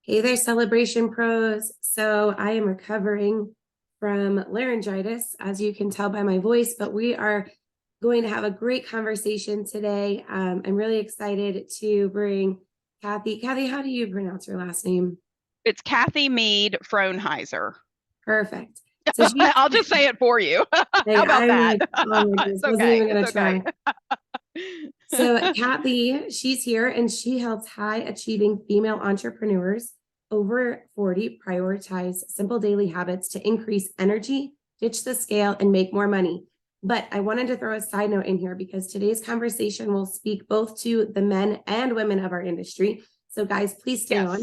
Hey there, Celebration Pros. So I am recovering from laryngitis, as you can tell by my voice, but we are going to have a great conversation today. I'm really excited to bring Kathy. Kathy, how do you pronounce your last name? It's Kathy Mead Fronheiser. Perfect. So she's, I'll just say it for you. How hey, about I'm that? like, oh my goodness, It's wasn't okay. even It's gonna okay. try. So Kathy, she's here and she helps high achieving female entrepreneurs over 40 prioritize simple daily habits to increase energy, ditch the scale, and make more money. But I wanted to throw a side note in here because today's conversation will speak both to the men and women of our industry. So guys, please stay on.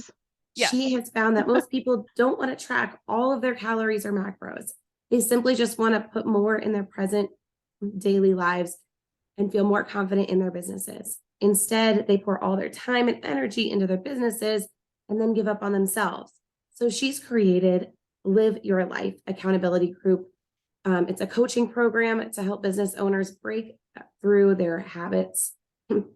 Yes. She Yes. has found that most people don't want to track all of their calories or macros. They simply just want to put more in their present daily lives and feel more confident in their businesses. Instead, they pour all their time and energy into their businesses and then give up on themselves. So she's created Live Your Life Accountability Group. It's a coaching program to help business owners break through their habits,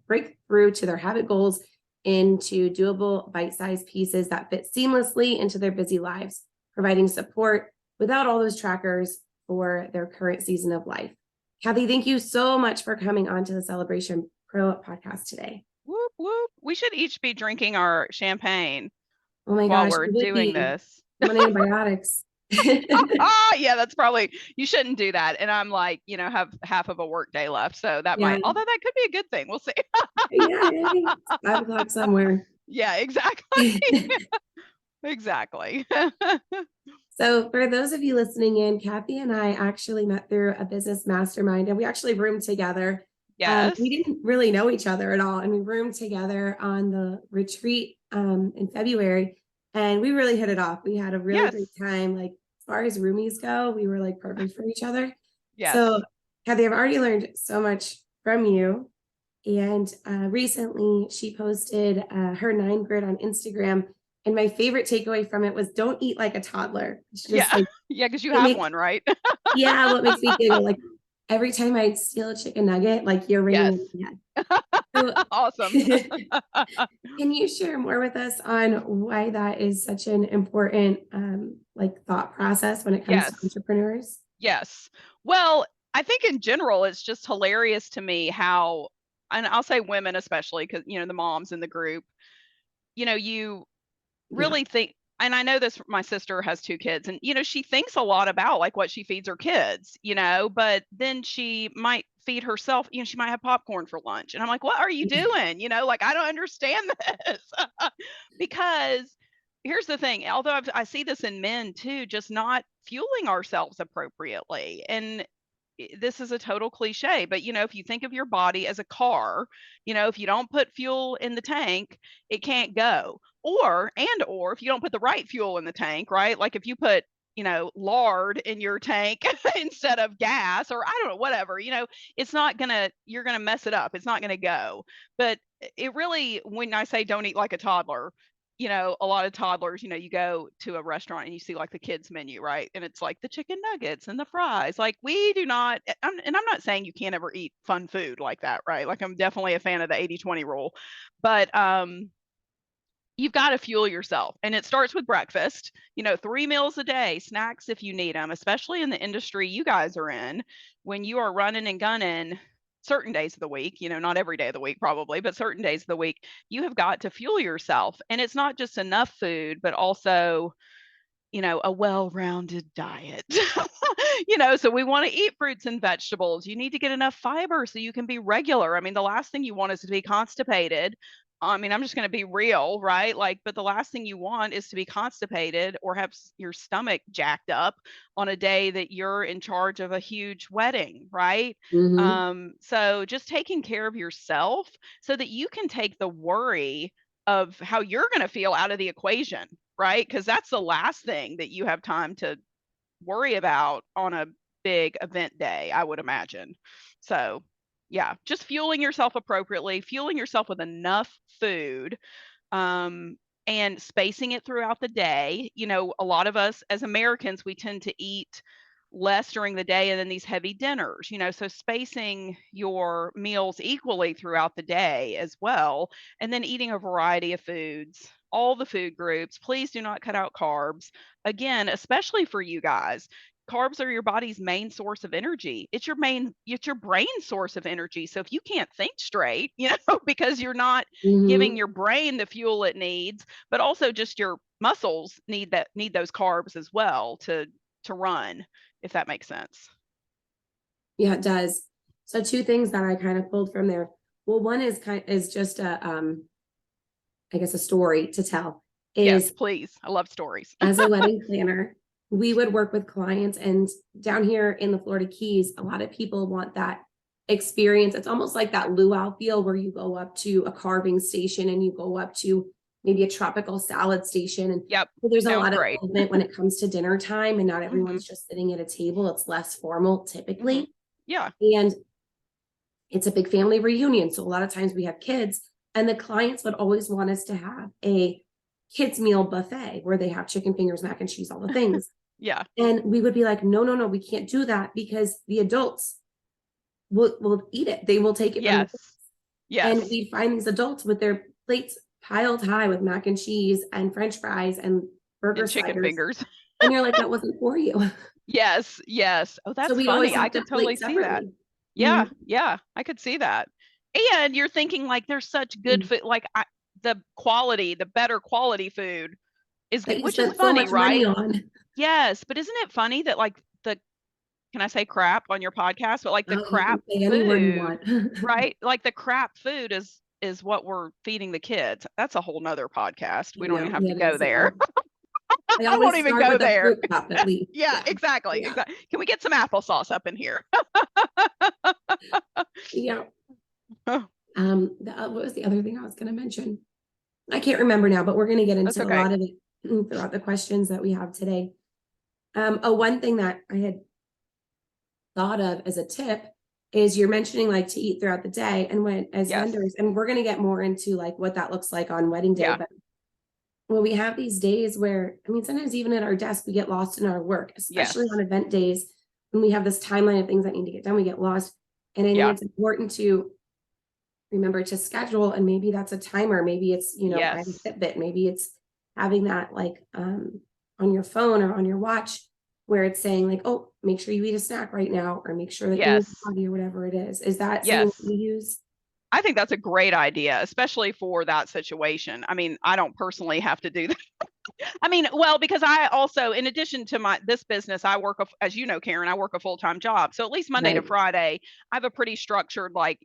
break through to their habit goals into doable bite-sized pieces that fit seamlessly into their busy lives, providing support without all those trackers for their current season of life. Kathy, thank you so much for coming on to the Celebration Pro podcast today. Whoop, whoop. We should each be drinking our champagne Oh my while gosh, we're it would doing be. this. I'm on antibiotics. Yeah, that's probably, you shouldn't do that. And I'm like, have half of a work day left. So that Yeah, might, although that could be a good thing. We'll see. yeah, it's 5 o'clock somewhere. Yeah, exactly. Exactly. So, for those of you listening in, Kathy and I actually met through a business mastermind and we actually roomed together. We Yes. didn't really know each other at all, and we roomed together on the retreat in February, and we really hit it off. We had a really great Yes. time. Like, as far as roomies go, we were like perfect for each other. So, Yes. Kathy, I've already learned so much from you. And recently, she posted her 9 grid on Instagram. And my favorite takeaway from it was don't eat like a toddler. She just Yeah. like, Yeah, because you it have makes, one, right? yeah, what makes me giggle. Like every time I steal a chicken nugget, like you're ringing Yes. in my head. So, Awesome. can you share more with us on why that is such an important like thought process when it comes to Yes. entrepreneurs? Yes. Well, I think in general, it's just hilarious to me how, and I'll say women especially, because, the moms in the group, you Yeah. really think, and I know this, my sister has 2 kids, and, she thinks a lot about like what she feeds her kids, but then she might feed herself, she might have popcorn for lunch. And I'm like, what are you doing? Like, I don't understand this. Because here's the thing, although I see this in men too, just not fueling ourselves appropriately. And this is a total cliche, but if you think of your body as a car, if you don't put fuel in the tank, it can't go. Or if you don't put the right fuel in the tank, right? Like if you put, lard in your tank instead of gas, or I don't know, whatever, it's not gonna, you're gonna mess it up. It's not gonna go. But it really, when I say don't eat like a toddler, a lot of toddlers, you go to a restaurant and you see like the kids menu, right? And it's like the chicken nuggets and the fries. Like we do not, and I'm not saying you can't ever eat fun food like that, right? Like I'm definitely a fan of the 80-20 rule, but you've got to fuel yourself. And it starts with breakfast, 3 meals a day, snacks if you need them, especially in the industry you guys are in, when you are running and gunning certain days of the week, not every day of the week probably, but certain days of the week, you have got to fuel yourself. And it's not just enough food, but also, a well-rounded diet. So we want to eat fruits and vegetables. You need to get enough fiber so you can be regular. I mean, the last thing you want is to be constipated. I mean, I'm just going to be real, right? Like, but the last thing you want is to be constipated or have your stomach jacked up on a day that you're in charge of a huge wedding, right? Mm-hmm. So just taking care of yourself so that you can take the worry of how you're going to feel out of the equation, right? Because that's the last thing that you have time to worry about on a big event day, I would imagine. So, yeah, just fueling yourself appropriately, fueling yourself with enough food, um, and spacing it throughout the day. A lot of us as Americans, we tend to eat less during the day and then these heavy dinners, so spacing your meals equally throughout the day as well, and then eating a variety of foods all the food groups. Please do not cut out carbs. Again, especially for you guys, carbs are your body's main source of energy. It's your brain source of energy. So if you can't think straight, because you're not giving Mhm. your brain the fuel it needs, but also just your muscles need those carbs as well to run, if that makes sense. Yeah, it does. So two things that I kind of pulled from there. Well, one is just a I guess a story to tell Yes, is please. I love stories. as a wedding planner, we would work with clients, and down here in the Florida Keys, a lot of people want that experience. It's almost like that luau feel where you go up to a carving station and you go up to maybe a tropical salad station. And Yep. so there's a Sounds lot of great. movement when it comes to dinner time, and not Hmm. everyone's just sitting at a table. It's less formal Hmm. typically. Yeah. And it's a big family reunion. So a lot of times we have kids, and the clients would always want us to have a kids meal buffet where they have chicken fingers, mac and cheese, all the things. Yeah. And we would be like, no, no, no, we can't do that because the adults will eat it. They will take it from the kids. Yes. And Yes. we'd find these adults with their plates piled high with mac and cheese and French fries and burger And chicken sliders. fingers. And you're like, that wasn't for you. Yes. Yes. Oh, So that's we'd always funny. I have to could totally plate see that. separately. Yeah. Mhm. Yeah. I could see that. And you're thinking like there's such good Mhm. food, like the better quality food is good, That you which is spent so funny, much money right? on. Yes. But isn't it funny that like can I say crap on your podcast? But like the Oh, you can crap say any word you food, want. right? Like the crap food is what we're feeding the kids. That's a whole nother podcast. We I don't even know, have to yeah, it go is, there. yeah. I I won't always even start go with a there. fruit cup at least. Yeah, Yeah, exactly. yeah, Exactly. Can we get some applesauce up in here? yeah. What was the other thing I was gonna mention? I can't remember now, but we're gonna get That's into a okay. lot of it throughout the questions that we have today. One thing that I had thought of as a tip is you're mentioning like to eat throughout the day, and when as Yes. vendors, and we're gonna get more into like what that looks like on wedding day, Yeah. but when we have these days where, I mean, sometimes even at our desk, we get lost in our work, especially on Yes. event days when we have this timeline of things that need to get done, we get lost. And I think Yeah. it's important to remember to schedule, and maybe that's a timer, maybe it's, I have Yes. a Fitbit, maybe it's having that like on your phone or on your watch where it's saying like, oh, make sure you eat a snack right now, or make sure that you move Yes. your body or whatever it is. Is that something that Yes. you use? I think that's a great idea, especially for that situation. I mean, I don't personally have to do that. I mean, well, because I also, in addition to this business, I work, as you know, Karen, I work a full-time job. So at least Monday to Right. Friday, I have a pretty structured, like,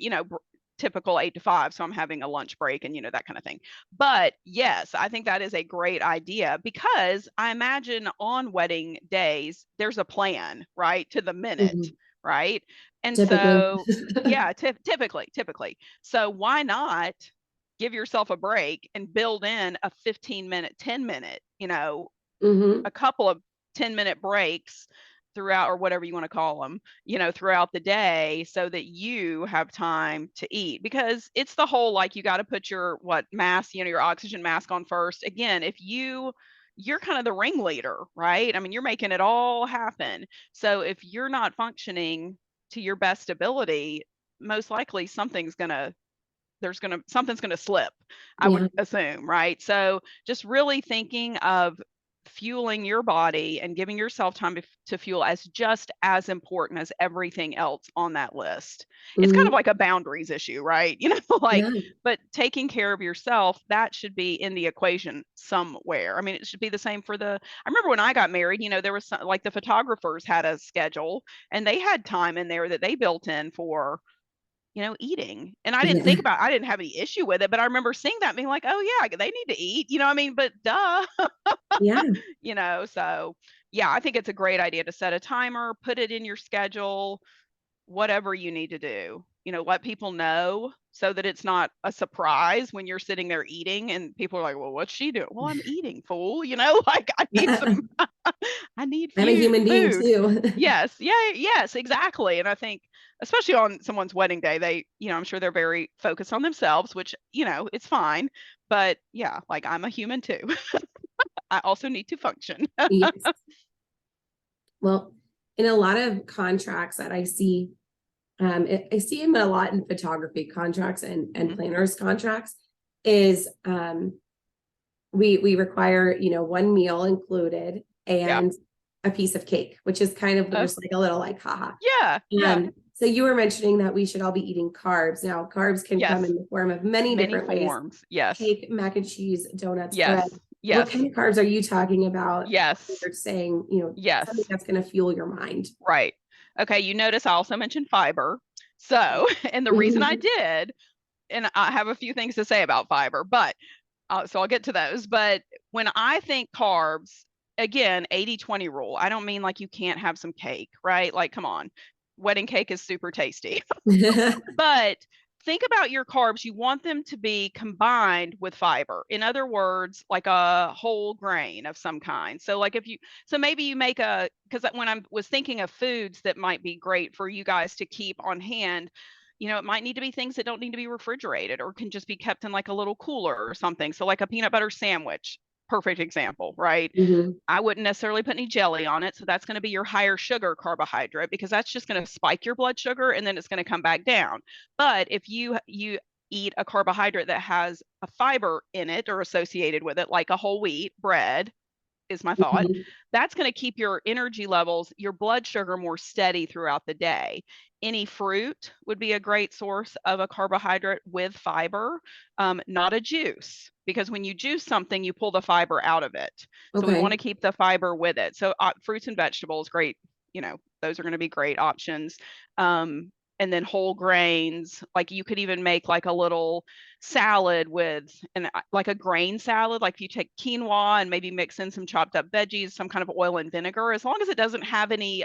typical 8 to 5. So I'm having a lunch break and, that kind of thing. But yes, I think that is a great idea because I imagine on wedding days, there's a plan, right? To the minute, Mhm. right? And Typically. so, yeah, typically. So why not give yourself a break and build in a 15-minute, 10-minute, Hmm. a couple of 10-minute breaks throughout, or whatever you want to call them, throughout the day so that you have time to eat. Because it's the whole, like, you got to put your mask, your oxygen mask on first. Again, if you're kind of the ringleader, right? I mean, you're making it all happen. So if you're not functioning to your best ability, most likely something's going to slip, I would Yeah. assume, right? So just really thinking of fueling your body and giving yourself time to fuel as just as important as everything else on that list. It's kind of Hmm. like a boundaries issue, right? Like, Yeah. but taking care of yourself, that should be in the equation somewhere. I mean, it should be the same I remember when I got married, there was like the photographers had a schedule and they had time in there that they built in for eating. And Yeah. I didn't have any issue with it, but I remember seeing that being like, oh yeah, they need to eat, what I mean? But duh, Yeah. so yeah, I think it's a great idea to set a timer, put it in your schedule, whatever you need to do, let people know so that it's not a surprise when you're sitting there eating and people are like, well, what's she doing? Well, I'm eating, fool, like I need some, I need I'm a human being food. too. Yes. Yeah. Yes, exactly. And I think, especially on someone's wedding day, I'm sure they're very focused on themselves, which, it's fine. But yeah, like I'm a human too. I also need to function. Yes. Well, in a lot of contracts that I see, I see them a lot in photography contracts and Mhm. planners contracts, is we require, you know, one meal included Yeah. and a piece of cake, which is kind of Oh, just like a little like haha. yeah. Yeah. So you were mentioning that we should all be eating carbs. Now, carbs can come Yes. in the form of many Many different ways. forms. Yes. Cake, mac and cheese, donuts, bread. Yes. What Yes. kind of carbs are you talking about? Yes. You're saying, you know, something Yes. that's going to fuel your mind. Right. Okay. You notice I also mentioned fiber. So, and the reason I did, and I have a few things to say about fiber, but so I'll get to those. But when I think carbs, again, 80-20 rule, I don't mean like you can't have some cake, right? Like, come on, wedding cake is super tasty. But think about your carbs. You want them to be combined with fiber. In other words, like a whole grain of some kind. So, like if you, so maybe you make a, because when I was thinking of foods that might be great for you guys to keep on hand, you know, it might need to be things that don't need to be refrigerated or can just be kept in like a little cooler or something. So, like a peanut butter sandwich, perfect example, right? Mhm. I wouldn't necessarily put any jelly on it. So that's going to be your higher sugar carbohydrate because that's just going to spike your blood sugar and then it's going to come back down. But if you eat a carbohydrate that has a fiber in it or associated with it, like a whole wheat bread, is my thought. Mhm. That's going to keep your energy levels, your blood sugar more steady throughout the day. Any fruit would be a great source of a carbohydrate with fiber, not a juice, because when you juice something, you pull the fiber out of it. So we want to Okay. keep the fiber with it. So fruits and vegetables, great. You know, those are going to be great options. Um, and then whole grains, like you could even make like a little salad with and like a grain salad, like if you take quinoa and maybe mix in some chopped up veggies, some kind of oil and vinegar, as long as it doesn't have any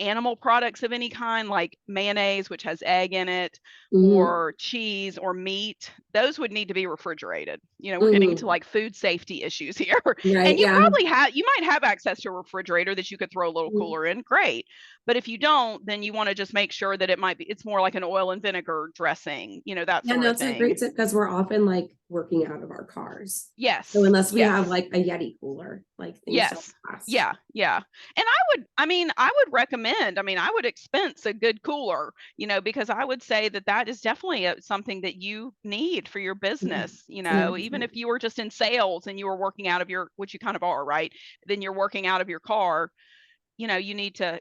animal products of any kind, like mayonnaise, which has egg in it, Mhm. or cheese or meat, those would need to be refrigerated. You know, we're getting into Mhm. like food safety issues here. Right. And you Yeah. probably have, you might have access to a refrigerator that you could throw a little Mhm. cooler in. Great. But if you don't, then you want to just make sure that it might be, it's more like an oil and vinegar dressing, you know, that Yeah, sort no, of it's a thing. great tip because we're often like working out of our cars. So Yes. unless we have Yes. like a Yeti cooler, like things don't Yes. last. Yeah. Yeah. And I would recommend, I would expense a good cooler, you know, because I would say that that is definitely something that you need for your Yeah, business, you it's an know, even investment. if you were just in sales and you were working out of your, which you kind of are, right? Then you're working out of your car, you know, you need to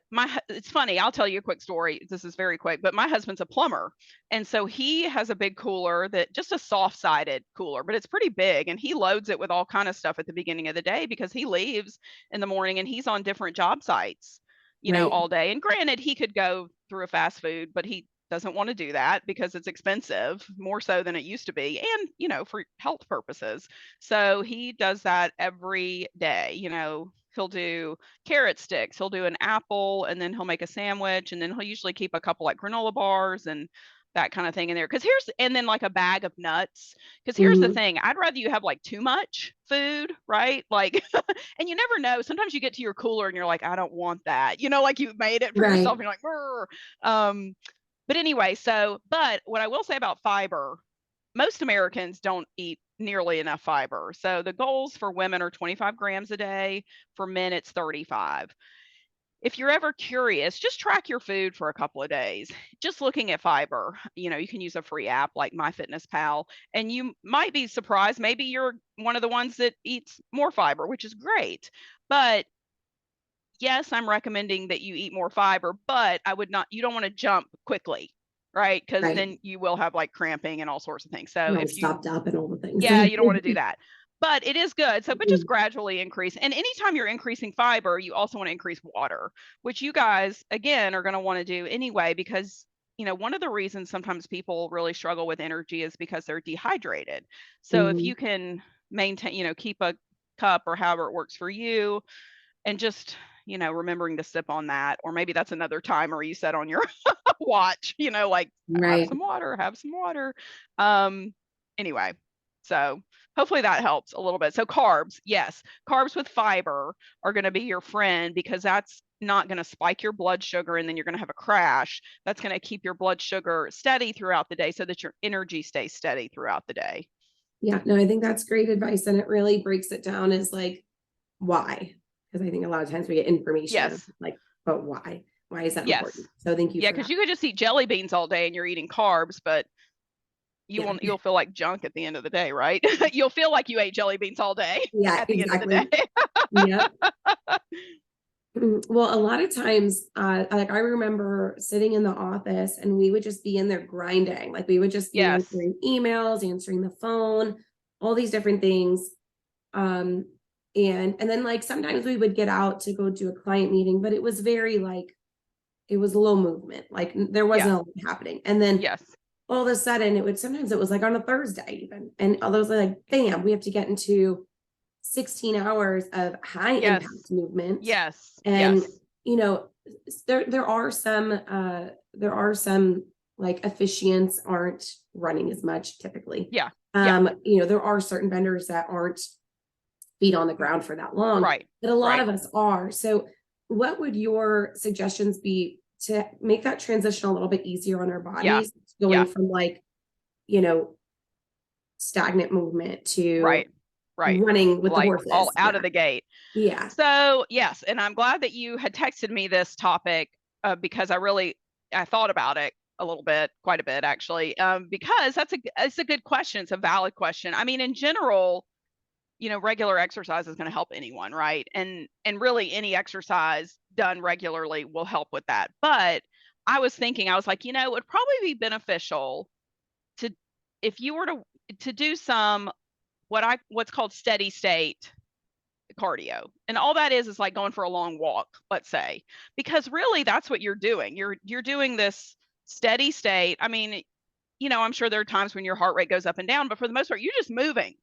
it's funny, I'll tell you a quick story. This is very quick, but my husband's a plumber. And so he has a big cooler that just a soft-sided cooler, but it's pretty big and he loads it with all kind of stuff at the beginning of the day because he leaves in the morning and he's on different job sites, you know, Right. all day. And granted, he could go through a fast food, but he doesn't want to do that because it's expensive, more so than it used to be, and you know, for health purposes. So he does that every day, you know, he'll do carrot sticks. He'll do an apple and then he'll make a sandwich and then he'll usually keep a couple like granola bars and that kind of thing in there. Cause here's, and then like a bag of nuts. Cause here's the Mhm. thing, I'd rather you have like too much food, right? Like, and you never know. Sometimes you get to your cooler and you're like, I don't want that. You know, like you made it for yourself. Right. And you're like, "Brr." um, but anyway, so, but what I will say about fiber, most Americans don't eat nearly enough fiber. So the goals for women are 25 grams a day. For men, it's 35. If you're ever curious, just track your food for a couple of days. Just looking at fiber, you know, you can use a free app like MyFitnessPal, and you might be surprised. Maybe you're one of the ones that eats more fiber, which is great. But yes, I'm recommending that you eat more fiber, but I would not, you don't want to jump quickly, right? Because Right. then you will have like cramping and all sorts of things. So You're all if you, stopped up and all the things. yeah, you don't want to do that. But it is good. So, but just Mhm. gradually increase. And anytime you're increasing fiber, you also want to increase water, which you guys, again, are going to want to do anyway, because, you know, one of the reasons sometimes people really struggle with energy is because they're dehydrated. So, if Mhm. you can maintain, you know, keep a cup or however it works for you, and just, you know, remembering to sip on that, or maybe that's another timer you set on your watch, you know, like have Right. some water, have some water. Um, anyway, so hopefully that helps a little bit. So carbs, yes, carbs with fiber are going to be your friend because that's not going to spike your blood sugar and then you're going to have a crash. That's going to keep your blood sugar steady throughout the day so that your energy stays steady throughout the day. Yeah, no, I think that's great advice. And it really breaks it down as like, why? Because I think a lot of times we get information Yes. like, but why? Why is that Yes. important? So thank you Yeah, for because that. you could just eat jelly beans all day and you're eating carbs, but Yeah. you'll feel like junk at the end of the day, right? You'll feel like you ate jelly beans all day Yeah, at the end of the exactly. day. Yep. Well, a lot of times, like I remember sitting in the office and we would just be in there grinding. Like we would just be Yes. answering emails, answering the phone, all these different things. Um, and then like sometimes we would get out to go do a client meeting, but it was very like it was low movement, like there wasn't Yeah. a lot happening. And then Yes. all of a sudden it was like on a Thursday even. And all those like, bam, we have to get into 16 hours of high Yes. impact movement. Yes. And, Yes. you know, there are some like officiants aren't running as much typically. Yeah. Yeah. There are certain vendors that aren't feet on the ground for that long, Right. but a lot Right. of us are. So what would your suggestions be to make that transition a little bit easier on our Yeah. bodies, going Yeah. from like, you know, stagnant movement to Right. Right. running with the Like all horses? out of Yeah. the gate. Yeah. So, yes, and I'm glad that you had texted me this topic, because I thought about it a little bit, quite a bit actually, because it's a good question. It's a valid question. I mean, in general, regular exercise is going to help anyone, right? And really any exercise done regularly will help with that. But I was like, it would probably be beneficial to if you were to do some what's called steady state cardio. And all that is like going for a long walk, let's say. Because really that's what you're doing. You're doing this steady state. I mean, I'm sure there are times when your heart rate goes up and down, but for the most part, you're just moving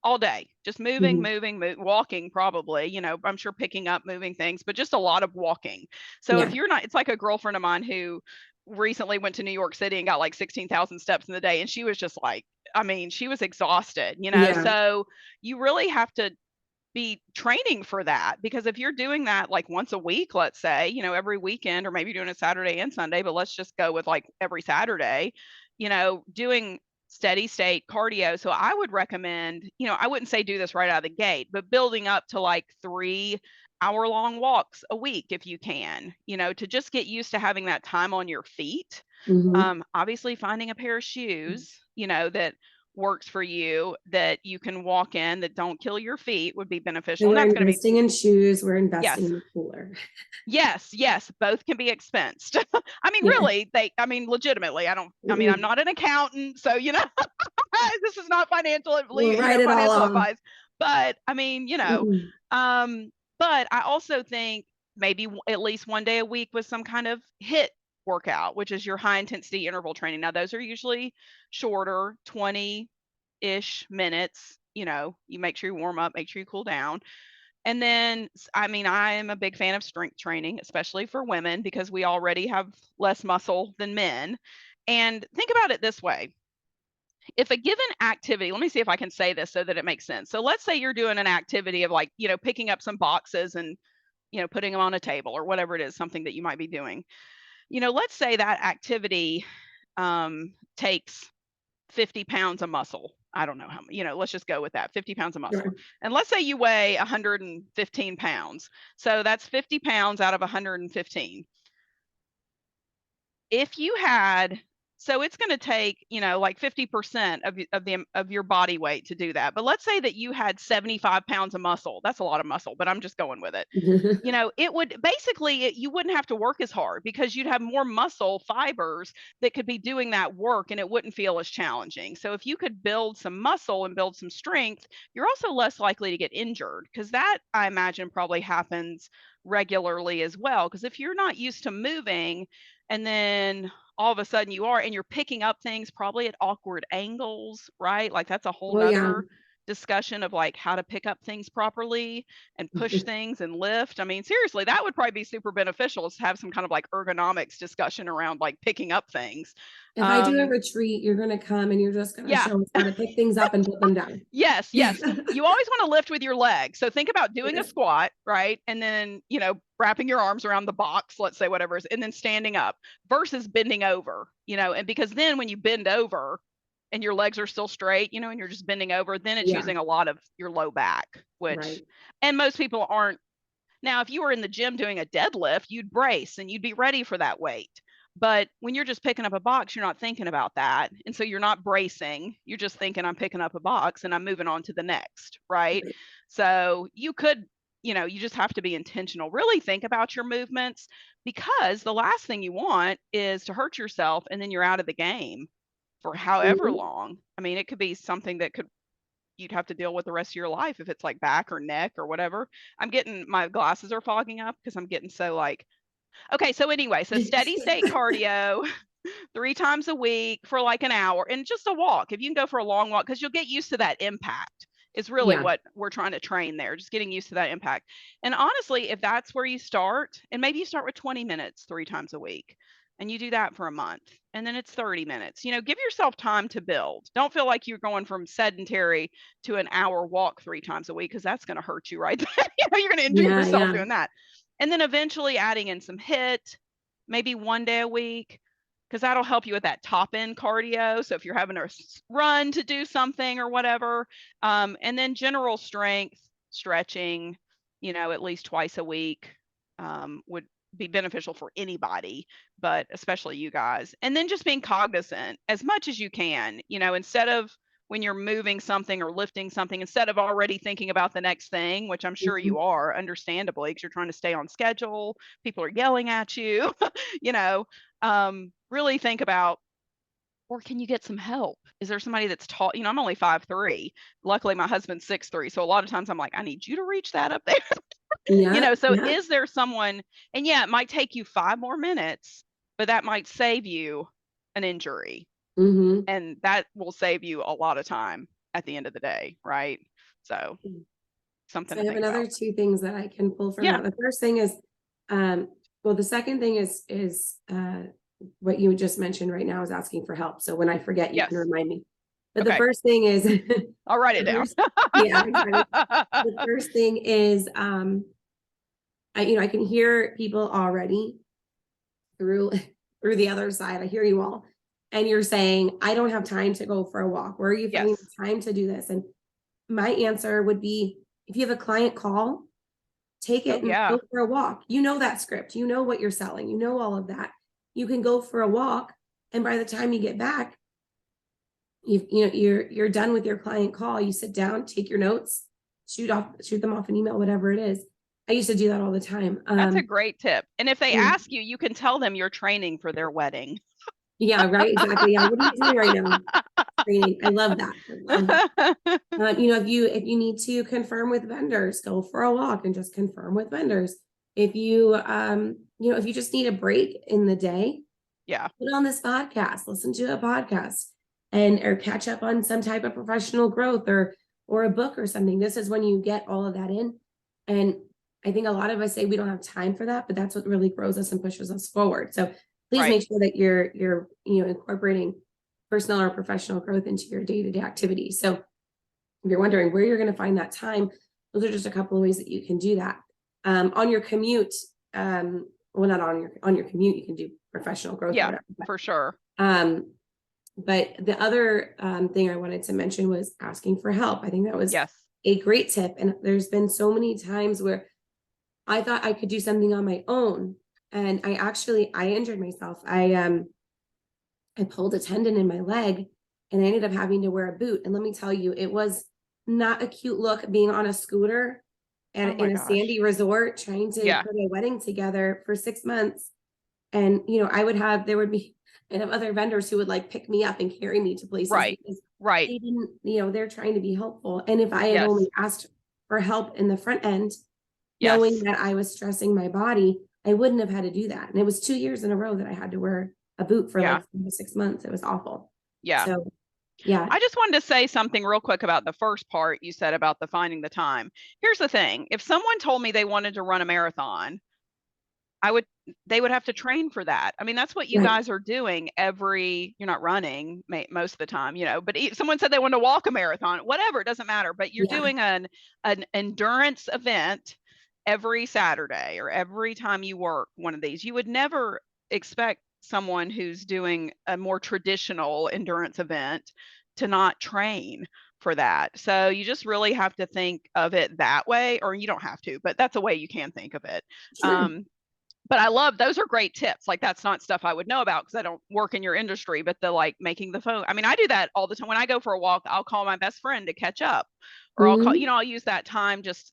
all day, just moving, Mhm. moving, walking, probably, I'm sure picking up moving things, but just a lot of walking. So if Yeah. you're not, it's like a girlfriend of mine who recently went to New York City and got like 16,000 steps in the day. And she was just like, I mean, she was exhausted, Yeah. so you really have to be training for that, because if you're doing that like once a week, let's say, every weekend, or maybe doing it Saturday and Sunday, but let's just go with like every Saturday, doing steady state cardio. So I would recommend, I wouldn't say do this right out of the gate, but building up to like 3 hour long walks a week if you can, to just get used to having that time on your feet. Mhm. Obviously finding a pair of shoes, that works for you, that you can walk in, that don't kill your feet, would be So beneficial. And we're that's going to be, investing in shoes, we're investing yes, in the cooler. yes, yes, both can be expensed. I mean, Yeah. really, legitimately, I'm Mm-mm. not an accountant. So, this is not We'll write it all financial off. advice, but I mean, Mm-mm. um, but I also think maybe at least one day a week with some kind of hit workout, which is your high intensity interval training. Now, those are usually shorter, 20-ish minutes. You make sure you warm up, make sure you cool down. And then, I mean, I am a big fan of strength training, especially for women, because we already have less muscle than men. And think about it this way. If a given activity, let me see if I can say this so that it makes sense. So let's say you're doing an activity of like, picking up some boxes and, putting them on a table or whatever it is, something that you might be doing. Let's say that activity takes 50 pounds of muscle. I don't know how, let's just go with that, 50 pounds of muscle. Sure. And let's say you weigh 115 pounds. So that's 50 pounds out of 115. If you had, so it's going to take, like 50% of your body weight to do that. But let's say that you had 75 pounds of muscle. That's a lot of muscle, but I'm just going with it. It would basically, you wouldn't have to work as hard because you'd have more muscle fibers that could be doing that work, and it wouldn't feel as challenging. So if you could build some muscle and build some strength, you're also less likely to get injured, because that, I imagine, probably happens regularly as well. Because if you're not used to moving and then all of a sudden you are, and you're picking up things probably at awkward angles, right? Like that's a whole Oh yeah. nother discussion of like how to pick up things properly and push things and lift. I mean, seriously, that would probably be super beneficial, is to have some kind of like ergonomics discussion around like picking up things. If I do a Um, retreat, you're gonna come and you're just gonna yeah, show us how to pick things up and put them down. yes, yes. You always want to lift with your legs. So think about doing a Yes. squat, right? And then, wrapping your arms around the box, let's say whatever is, and then standing up versus bending over, and because then when you bend over and your legs are still straight, and you're just bending over, then it's Yeah. using a lot of your low back, which, Right. and most people aren't. Now, if you were in the gym doing a deadlift, you'd brace and you'd be ready for that weight. But when you're just picking up a box, you're not thinking about that. And so you're not bracing. You're just thinking, I'm picking up a box and I'm moving on to the next. Right. Right. So you could, you just have to be intentional. Really think about your movements, because the last thing you want is to hurt yourself and then you're out of the game for however Mhm. long. I mean, it could be something that you'd have to deal with the rest of your life if it's like back or neck or whatever. My glasses are fogging up because I'm getting so like, okay. So anyway, so steady state cardio, 3 times a week for like an hour, and just a walk. If you can go for a long walk, because you'll get used to that impact, is really Yeah. what we're trying to train there, just getting used to that impact. And honestly, if that's where you start, and maybe you start with 20 minutes 3 times a week, and you do that for a month, and then it's 30 minutes, give yourself time to build. Don't feel like you're going from sedentary to an hour walk 3 times a week, because that's going to hurt you right there. You're going to injure Yeah. yourself Yeah. doing that. And then eventually adding in some hit, maybe one day a week, because that'll help you with that top end cardio. So if you're having to run to do something or whatever, and then general strength, stretching, at least twice a week, would be beneficial for anybody, but especially you guys. And then just being cognizant as much as you can, instead of when you're moving something or lifting something, instead of already thinking about the next thing, which I'm sure Mhm. you are, understandably, because you're trying to stay on schedule, people are yelling at you, you know, really think about, or can you get some help? Is there somebody that's taught? I'm only 5'3". Luckily, my husband's 6'3". So a lot of times I'm like, I need you to reach that up there. Yeah. So Yeah. is there someone, and yeah, it might take you 5 more minutes, but that might save you an injury. Hmm. And that will save you a lot of time at the end of the day. Right. So something So to I have think another about. two things that I can pull from Yeah. that. The first thing is, well, the second thing is what you just mentioned right now is asking for help. So when I forget, you can Yes. remind me. But the Okay. first thing is, I'll write it the down. first, yeah, exactly. The first thing is, I can hear people already through through the other side. I hear you all, and you're saying, I don't have time to go for a walk. Where are you finding Yes. the time to do this? And my answer would be, if you have a client call, take Oh, it and yeah. go for a walk. You know that script, you know what you're selling, you know all of that. You can go for a walk, and by the time you get back, you're done with your client call. You sit down, take your notes, shoot them off an email, whatever it is. I used to do that all the time. That's a great tip. And if they And ask you, you can tell them you're training for their wedding. yeah, right, exactly. Yeah, what are you doing right now? Training. I love that. I love that. If you need to confirm with vendors, go for a walk and just confirm with vendors. If you just need a break in the day, Yeah. put on this podcast, listen to a podcast, and or catch up on some type of professional growth or a book or something. This is when you get all of that in. And I think a lot of us say we don't have time for that, but that's what really grows us and pushes us forward. So please Right. make sure that you're incorporating personal or professional growth into your day-to-day activities. So if you're wondering where you're going to find that time, those are just a couple of ways that you can do that. On your commute, well, not on your commute, you can do professional growth or Yeah, whatever. for sure. Um, but the other thing I wanted to mention was asking for help. I think that was Yes. a great tip. And there's been so many times where I thought I could do something on my own, and I injured myself. I pulled a tendon in my leg, and I ended up having to wear a boot. And let me tell you, it was not a cute look being on a scooter and Oh my in a sandy gosh. resort trying to Yeah. put a wedding together for 6 months. And I'd have other vendors who would like pick me up and carry me to places Right. because Right. they didn't, they're trying to be helpful. And if I had only Yes. asked for help in the front end, knowing Yes. that I was stressing my body, I wouldn't have had to do that. And it was 2 years in a row that I had to wear a boot for Yeah. like 6 months. It was awful. Yeah. So yeah. I just wanted to say something real quick about the first part you said about the finding the time. Here's the thing. If someone told me they wanted to run a marathon, I would they would have to train for that. I mean, that's what you Right. guys are doing you're not running most of the time, but someone said they want to walk a marathon, whatever, it doesn't matter, but you're Yeah. doing an endurance event every Saturday or every time you work one of these. You would never expect someone who's doing a more traditional endurance event to not train for that. So you just really have to think of it that way, or you don't have to, but that's a way you can think of it. Sure. Um, But I love, those are great tips. Like that's not stuff I would know about because I don't work in your industry, but the like making the phone. I mean, I do that all the time. When I go for a walk, I'll call my best friend to catch up. Or I'll call, Mhm. I'll use that time just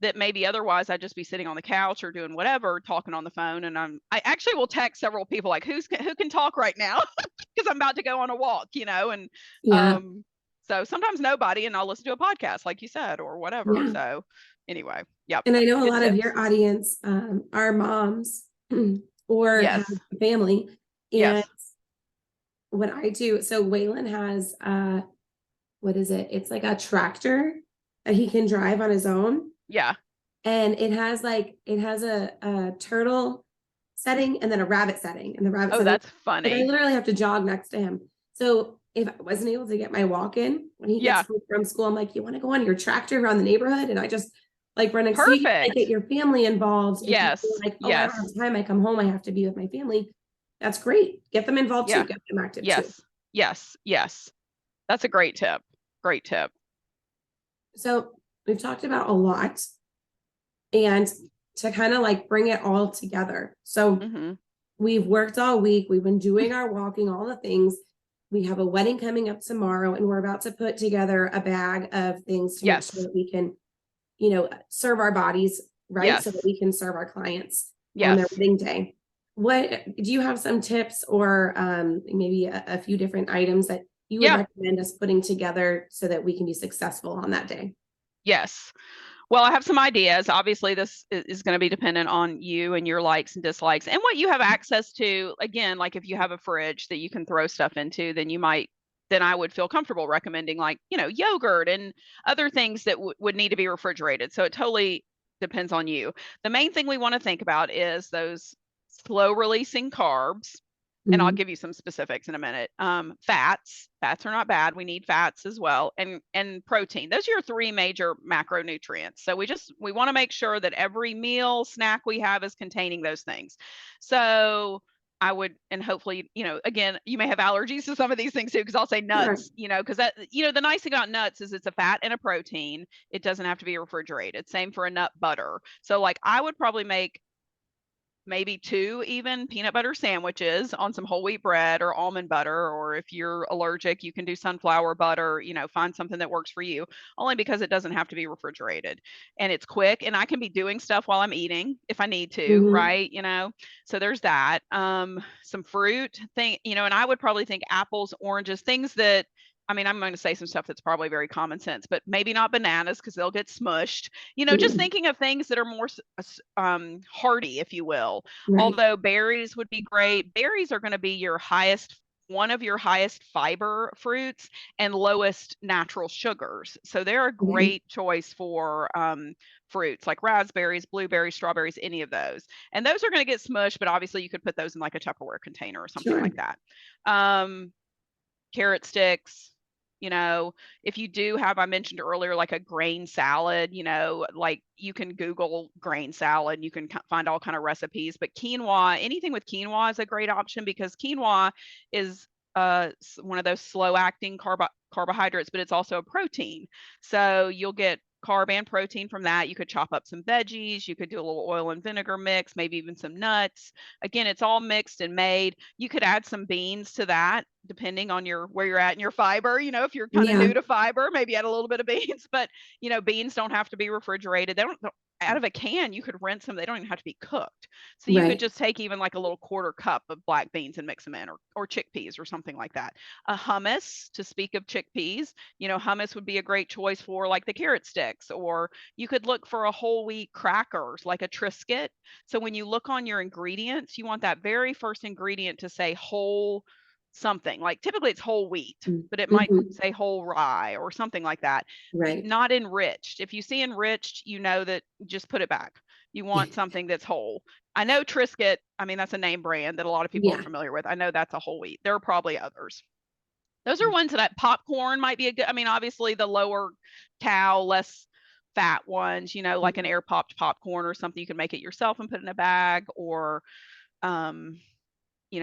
that maybe otherwise I'd just be sitting on the couch or doing whatever, talking on the phone. And I actually will text several people like, who can talk right now? Because I'm about to go on a walk, and Yeah. um, so sometimes nobody, and I'll listen to a podcast, like you said, or whatever. Yeah. So anyway, yep, And I know a good lot of tips. your audience are moms or have Yes, a family. And yes, what I do, so Waylon has what is it? It's like a tractor that he can drive on his own. yeah. And it has a turtle setting and then a rabbit setting. And the rabbit Oh, setting, that's like I funny. literally have to jog next to him. So if I wasn't able to get my walk in when he gets Yeah, home from school, I'm like, you want to go on your tractor around the neighborhood? And I just like run next. So you like get perfect. your family involved. If you feel Yes, like, oh, I don't yes, have time, I come home, I have to be with my family. That's great. Get them involved too. yeah, Get them active too. yes, yes, yes. That's a great tip. Great tip. So we've talked about a lot and to kind of like bring it all together. So Hmm. we've worked all week. We've been doing our walking, all the things. We have a wedding coming up tomorrow, and we're about to put together a bag of things to make sure Yes, that we can, serve our bodies right so that yes, we can serve our clients on their yes. wedding day. What do you have some tips or maybe a few different items that you would Yeah, recommend us putting together so that we can be successful on that day? yes. Well, I have some ideas. Obviously, this is going to be dependent on you and your likes and dislikes and what you have access to. Again, like if you have a fridge that you can throw stuff into, then I would feel comfortable recommending like, yogurt and other things that would need to be refrigerated. So it totally depends on you. The main thing we want to think about is those slow releasing carbs, and I'll Mhm. give you some specifics in a minute. Fats are not bad. We need fats as well, and protein. Those are your three major macronutrients. So we want to make sure that every meal snack we have is containing those things. So I would, and hopefully, again, you may have allergies to some of these things too, because I'll say Sure. nuts, because that, the nice thing about nuts is it's a fat and a protein. It doesn't have to be refrigerated. Same for a nut butter. So like I would probably make maybe two even peanut butter sandwiches on some whole wheat bread or almond butter, or if you're allergic you can do sunflower butter, find something that works for you, only because it doesn't have to be refrigerated and it's quick and I can be doing stuff while I'm eating if I need to, Mhm. right? So there's that. Some fruit thing, and I would probably think apples, oranges, things that, I mean, I'm going to say some stuff that's probably very common sense, but maybe not bananas because they'll get smushed. Just Mhm. thinking of things that are more hardy, if you will. Right. Although berries would be great. Berries are going to be one of your highest fiber fruits and lowest natural sugars. So they're a Okay. great choice for fruits like raspberries, blueberries, strawberries, any of those. And those are going to get smushed, but obviously you could put those in like a Tupperware container or something Sure. like that. Um, Carrot sticks. You know, if you do have, I mentioned earlier, like a grain salad, like you can Google grain salad, you can find all kind of recipes. But quinoa, anything with quinoa is a great option because quinoa is one of those slow acting carbohydrates, but it's also a protein. So you'll get carb and protein from that. You could chop up some veggies, you could do a little oil and vinegar mix, maybe even some nuts. Again, it's all mixed and made. You could add some beans to that depending on where you're at in your fiber. If you're kind of Yeah. new to fiber, maybe add a little bit of beans, but beans don't have to be refrigerated. They don't out of a can, you could rinse them. They don't even have to be cooked. So you could Right. just take even like a little quarter cup of black beans and mix them in, or chickpeas or something like that. A hummus, to speak of chickpeas, hummus would be a great choice for like the carrot sticks, or you could look for a whole wheat crackers like a Triscuit. So when you look on your ingredients, you want that very first ingredient to say whole something. Like typically it's whole wheat, but it might Mhm. say whole rye or something like that. Right. Not enriched. If you see enriched, you know that just put it back. You want something that's whole. I know Triscuit, I mean, that's a name brand that a lot of people are Yeah. familiar with. I know that's a whole wheat. There are probably others. Those are ones that popcorn might be a good, I mean, obviously the lower cal, less fat ones, like an air popped popcorn or something. You can make it yourself and put it in a bag, or um,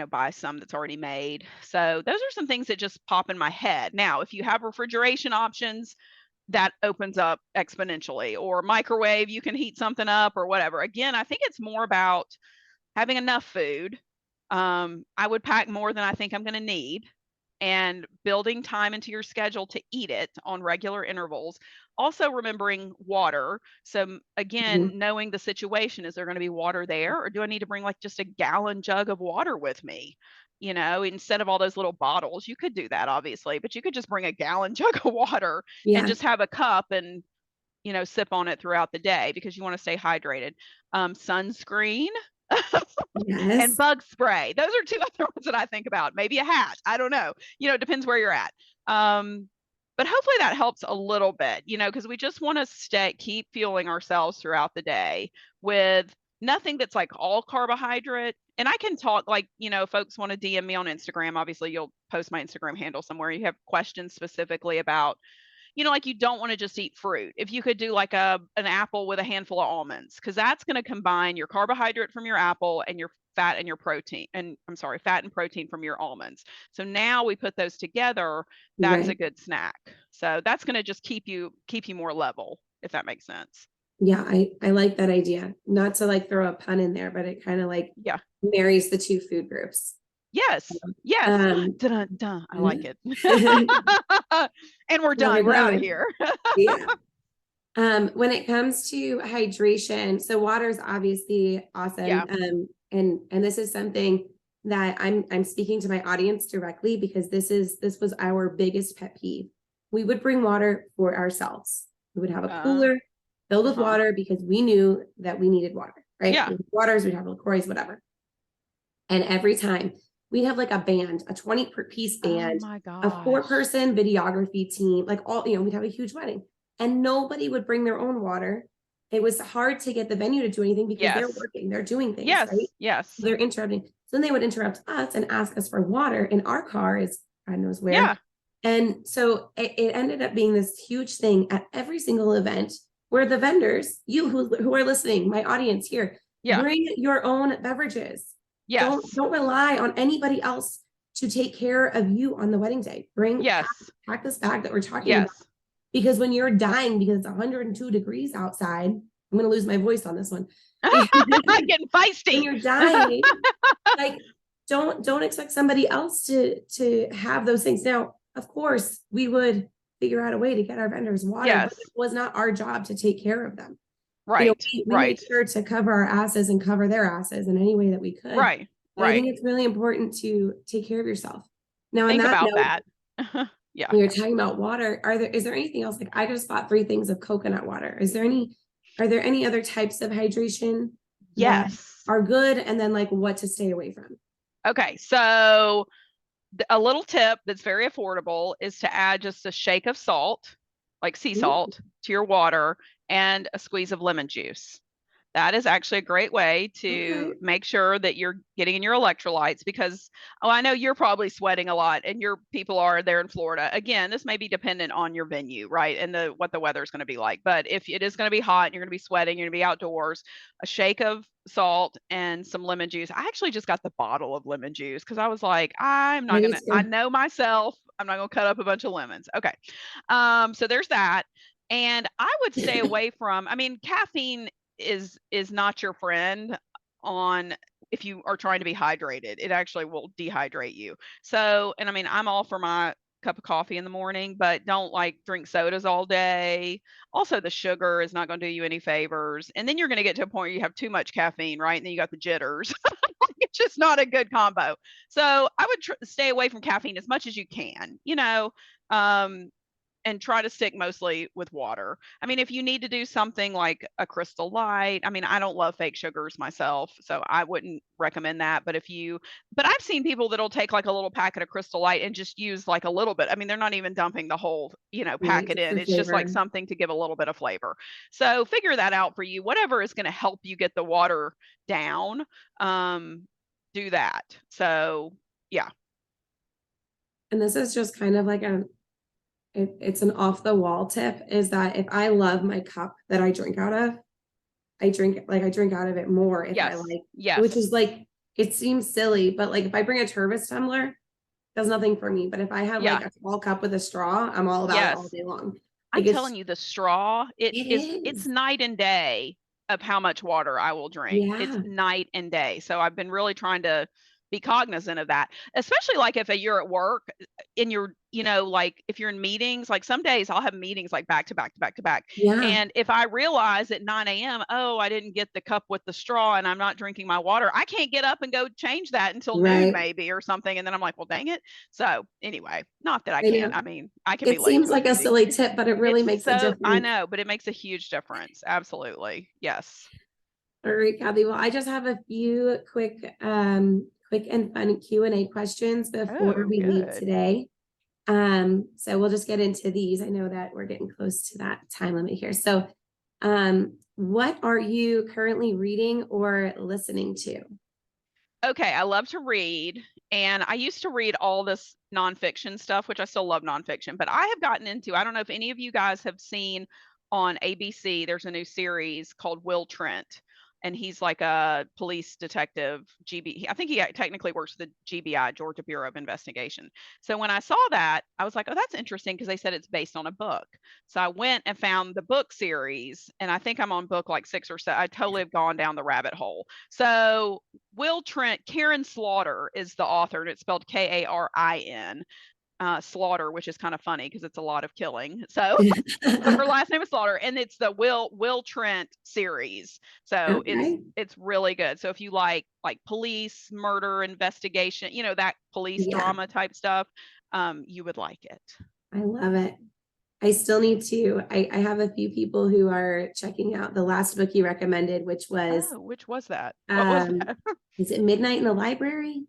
buy some that's already made. So those are some things that just pop in my head. Now, if you have refrigeration options, that opens up exponentially, or microwave, you can heat something up or whatever. Again, I think it's more about having enough food. I would pack more than I think I'm going to need, and building time into your schedule to eat it on regular intervals. Also remembering water. So Mhm. again, knowing the situation, is there going to be water there, or do I need to bring like just a gallon jug of water with me? You know, instead of all those little bottles, you could do that obviously, but you could just bring a gallon jug of water and Yeah. just have a cup and, sip on it throughout the day because you want to stay hydrated. Sunscreen and Yes. bug spray. Those are two other ones that I think about. Maybe a hat. I don't know. It depends where you're at. But hopefully that helps a little bit, because we just want to keep fueling ourselves throughout the day with nothing that's like all carbohydrate. And I can talk like, folks want to DM me on Instagram. Obviously, you'll post my Instagram handle somewhere. You have questions specifically about, like you don't want to just eat fruit. If you could do like an apple with a handful of almonds, because that's going to combine your carbohydrate from your apple and your fat and your protein, and I'm sorry, fat and protein from your almonds. So now we put those together, that's a Right. good snack. So that's going to just keep you more level, if that makes sense. Yeah, I like that idea. Not to like throw a pun in there, but it kind of like Yeah. marries the two food groups. Yes. Yes. Um, Dun, dun, I like it. there And we're done. we We're out of go. here. Yeah. When it comes to hydration, so water is obviously awesome. Yeah. And this is something that I'm speaking to my audience directly because this was our biggest pet peeve. We would bring water for ourselves. We would have a Uh, cooler filled with uh-huh. water because we knew that we needed water, right? Yeah. Waters, we'd have LaCroix, whatever. And every time we'd have like a band, a 20-piece Oh band, my a gosh. 4-person videography team, like all, we'd have a huge wedding and nobody would bring their own water. It was hard to get the venue to do anything because they're Yes. working, they're doing things, right? Yes. Yes. They're interrupting. So then they would interrupt us and ask us for water in our car is God knows where. Yeah. And so it ended up being this huge thing at every single event where the vendors, you who are listening, my audience here, Yeah. bring your own beverages. Don't Yes. don't rely on anybody else to take care of you on the wedding day. Yes. Pack this bag that we're talking about Yes. because when you're dying because it's 102 degrees outside, I'm going to lose my voice on this one. Getting When feisty. you're dying, like don't expect somebody else to have those things. Now, of course, we would figure out a way to get our vendors water, but it Yes. was not our job to take care of them. Right. We made Right. sure to cover our asses and cover their asses in any way that we could. Right. But I think Right. it's really important to take care of yourself. Now, on Think that about note, that. Yeah. when you're talking about water, is there anything else? Like I just bought 3 things of coconut water. Are there any other types of hydration that Yes. are good? And then like what to stay away from? Okay. So a little tip that's very affordable is to add just a shake of salt, like sea Ooh, salt, to your water and a squeeze of lemon juice. That is actually a great way to okay. make sure that you're getting in your electrolytes because, oh, I know you're probably sweating a lot and your people are there in Florida. Again, this may be dependent on your venue, right? And what the weather is going to be like. But if it is going to be hot and you're going to be sweating, you're going to be outdoors, a shake of salt and some lemon juice. I actually just got the bottle of lemon juice because I was like, I'm not I going need to, I to. know myself. I'm not going to cut up a bunch of lemons. Okay. So there's that. And I would stay away from, I mean, caffeine is not your friend on if you are trying to be hydrated. It actually will dehydrate you. So, and I mean, I'm all for my cup of coffee in the morning, but don't like drink sodas all day. Also, the sugar is not going to do you any favors. And then you're going to get to a point where you have too much caffeine, right? And then you got the jitters. It's just not a good combo. So I would stay away from caffeine as much as you can, um, and try to stick mostly with water. I mean, if you need to do something like a Crystal Light, I mean, I don't love fake sugars myself, so I wouldn't recommend that. But I've seen people that'll take like a little packet of Crystal Light and just use like a little bit. I mean, they're not even dumping the whole, Right, packet just in. for It's just like flavor. something to give a little bit of flavor. So figure that out for you. Whatever is going to help you get the water down, do that. So yeah, And this is just kind of like it's an off the wall tip is that if I love my cup that I drink out of, I drink out of it more if I yes, like, which yes, is like it seems silly, but like if I bring a Tervis tumbler, does nothing for me. But if I have like yeah, a small cup with a straw, I'm all about it all yes. day long. I'm Like telling you, the straw, it it's is. night and day. of how much water I will drink. It's Yeah. night and day. So I've been really trying to be cognizant of that, especially like if you're at work and you're, like if you're in meetings, like some days I'll have meetings like back to back to back to back. Yeah. And if I realize at 9 a.m., oh, I didn't get the cup with the straw and I'm not drinking my water, I can't get up and go change that until noon Right. maybe or something. And then I'm like, well, dang it. So anyway, not that I I can't. know. I mean, I can be It late seems to a like a meeting. silly tip, but it really makes a I difference. know, but it makes a huge difference. Absolutely. Yes. All right, Kathy. Well, I just have a few quick and fun Q&A questions before Oh, we leave good. today. So we'll just get into these. I know that we're getting close to that time limit here. So, what are you currently reading or listening to? Okay, I love to read, and I used to read all this nonfiction stuff, which I still love nonfiction, but I have gotten into, I don't know if any of you guys have seen on ABC, there's a new series called Will Trent, and he's like a police detective, I think he technically works for the GBI, Georgia Bureau of Investigation. So when I saw that, I was like, oh, that's interesting because they said it's based on a book. So I went and found the book series, and I think I'm on book like 6 or 7. I totally have gone down the rabbit hole. So Will Trent, Karen Slaughter is the author, and it's spelled Karin, Slaughter, which is kind of funny because it's a lot of killing. So her last name is Slaughter, and it's the Will Trent series. So Okay. it's really good. So if you like police, murder, investigation, that police Yeah, drama type stuff, you would like it. I love it. I still need to. I have a few people who are checking out the last book you recommended, which was Oh, which was that? What was um, that? is it Midnight in the Library?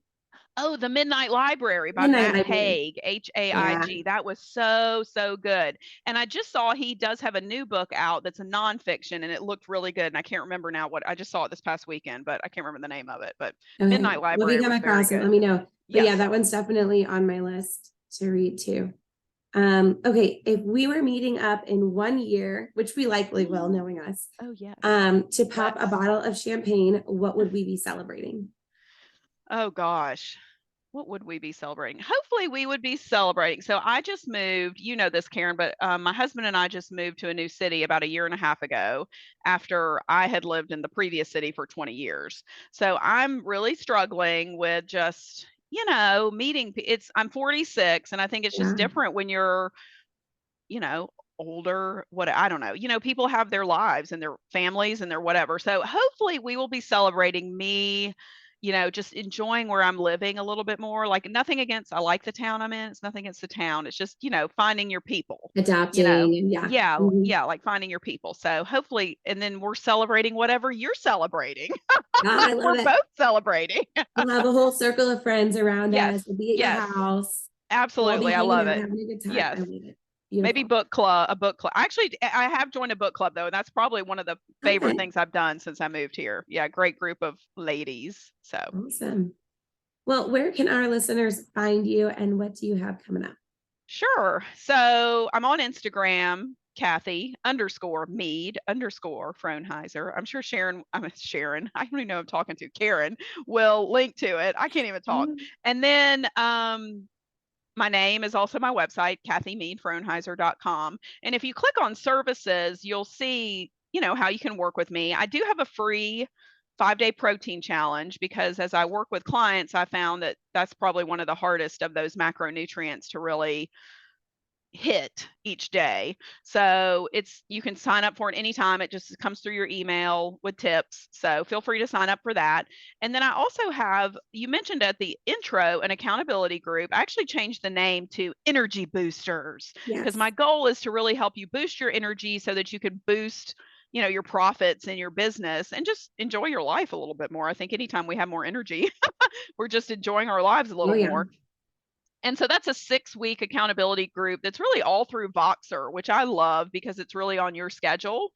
Oh, The Midnight Library by Midnight Matt Library. Haig, Yeah. Haig. That was so, so good. And I just saw he does have a new book out that's a nonfiction and it looked really good. And I can't remember now I just saw it this past weekend, but I can't remember the name of it. But Okay. Midnight Well, if you Library come was very across it, let good. me know. But yeah, Yes. that one's definitely on my list to read too. Okay, if we were meeting up in 1 year, which we likely will, knowing us, Oh, yes. to pop a Let's. bottle of champagne, what would we be celebrating? Oh, gosh. What would we be celebrating? Hopefully, we would be celebrating. So I just moved, you know this, Karen, but my husband and I just moved to a new city about a year and a half ago after I had lived in the previous city for 20 years. So I'm really struggling with just, meeting. I'm 46, and I think it's just Yeah, different when you're, you know, older. What I don't know. People have their lives and their families and their whatever. So hopefully, we will be celebrating me just enjoying where I'm living a little bit more. Like nothing against, I like the town I'm in. It's nothing against the town. It's just, finding your people, you know. adapting and yeah. Yeah, Mhm. yeah, like finding your people. So hopefully, and then we're celebrating whatever you're celebrating. Ah, I love We're it. both celebrating. We'll have a whole circle of friends around Yes, us. We'll be at your yes, house. We'll all be absolutely. I hanging love out, it. having a good time. I Yes. love it. Maybe Beautiful. book club, a book club. Actually, I have joined a book club though, and that's probably one of the favorite Okay, things I've done since I moved here. Yeah, great group of ladies. So. awesome. Well, where can our listeners find you and what do you have coming up? Sure. So I'm on Instagram, Kathy underscore Mead underscore Fronheiser. I'm sure Sharon, I don't even know who I'm talking to. Karen will link to it. I can't even talk. Mm. And then my name is also my website, kathymeadfrohnheiser.com. And if you click on services, you'll see, how you can work with me. I do have a free 5-day protein challenge because as I work with clients, I found that that's probably one of the hardest of those macronutrients to really hit each day. So you can sign up for it anytime. It just comes through your email with tips. So feel free to sign up for that. And then I also have, you mentioned at the intro, an accountability group. I actually changed the name to Energy Boosters because Yes. my goal is to really help you boost your energy so that you can boost your profits in your business and just enjoy your life a little bit more. I think anytime we have more energy, we're just enjoying our lives a Oh little yeah. more. And so that's a 6-week accountability group that's really all through Voxer, which I love because it's really on your schedule.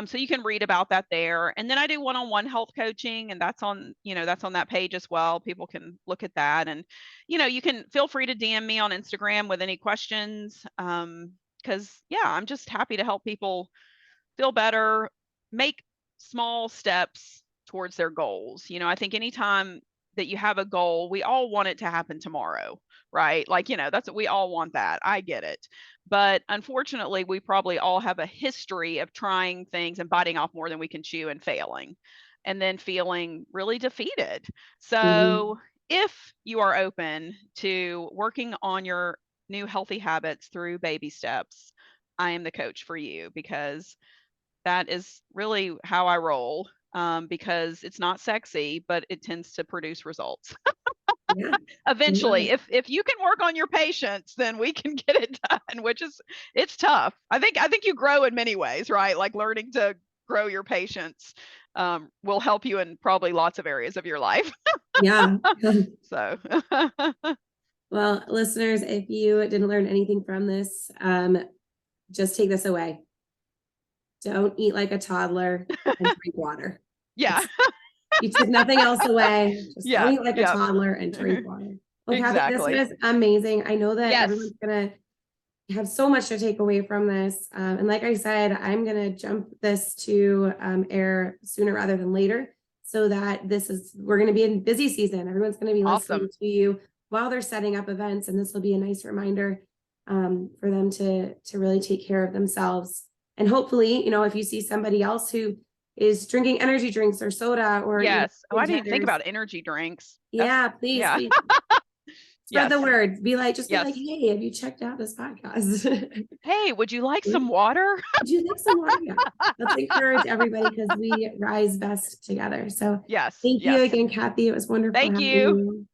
So you can read about that there. And then I do one-on-one health coaching, and that's on that page as well. People can look at that, and you can feel free to DM me on Instagram with any questions. Because yeah, I'm just happy to help people feel better, make small steps towards their goals. I think anytime that you have a goal, we all want it to happen tomorrow, right? Like, that's what we all want that. I get it. But unfortunately, we probably all have a history of trying things and biting off more than we can chew and failing, and then feeling really defeated. Mhm. So, if you are open to working on your new healthy habits through baby steps, I am the coach for you, because that is really how I roll. Because it's not sexy, but it tends to produce results. Yeah. I love Eventually, it. if you can work on your patience, then we can get it done, which is, it's tough. I think you grow in many ways, right? Like learning to grow your patience will help you in probably lots of areas of your life. Yeah. So Well, listeners, if you didn't learn anything from this, just take this away. Don't eat like a toddler and drink water. yeah, That's You took nothing else away. Just don't yeah, eat like a yeah. toddler and drink water. Well, Kathy, this Exactly. was amazing. I know that Yes. everyone's gonna have so much to take away from this. And like I said, I'm gonna jump this to air sooner rather than later, so that we're gonna be in busy season. Everyone's gonna be listening Awesome. to you while they're setting up events, and this will be a nice reminder for them to really take care of themselves. And hopefully, if you see somebody else who is drinking energy drinks or soda or Yes. Oh, I didn't even think tenders, about energy drinks. That's yeah, please, yeah. please spread the Yes. word. Just be like, Yes. hey, have you checked out this podcast? Hey, would you like some water? Would you like some water? Yeah. Let's encourage everybody because we rise best together. So Yes. thank you Yes. again, Kathy. It was wonderful Thank having you. you.